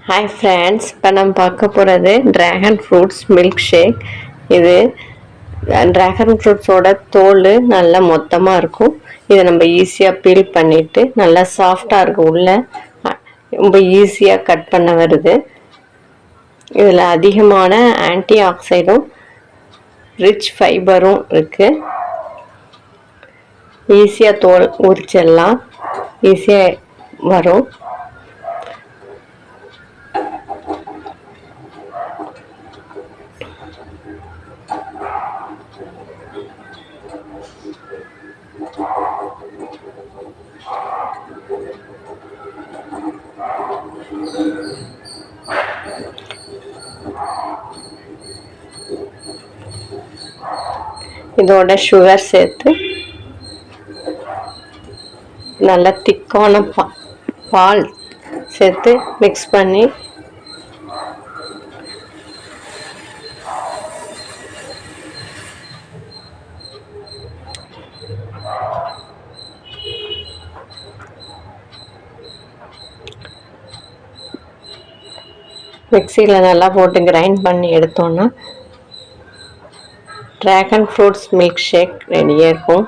Hi friends, இப்போ நம்ம பார்க்க போகிறது ட்ராகன் ஃப்ரூட்ஸ் மில்க் ஷேக். இது ட்ராகன் ஃப்ரூட்ஸோட தோல் நல்லா மொத்தமாக இருக்கும். இதை நம்ம ஈஸியாக பீல் பண்ணிவிட்டு நல்லா சாஃப்டாக இருக்கும். உள்ளே ரொம்ப ஈஸியாக கட் பண்ண வருது. இதில் அதிகமான ஆன்டி ஆக்சைடும் ரிச் ஃபைபரும் இருக்குது. ஈஸியாக தோல் உரிச்சிடலாம், ஈஸியாக வரும். இதோட சுகர் சேர்த்து நல்ல திக்கான பால் சேர்த்து மிக்ஸ் பண்ணி மிக்சியில் நல்லா போட்டு கிரைண்ட் பண்ணி எடுத்தோன்னா ட்ராகன் ஃப்ரூட்ஸ் மில்க் ஷேக் ரெடியாக இருக்கும்.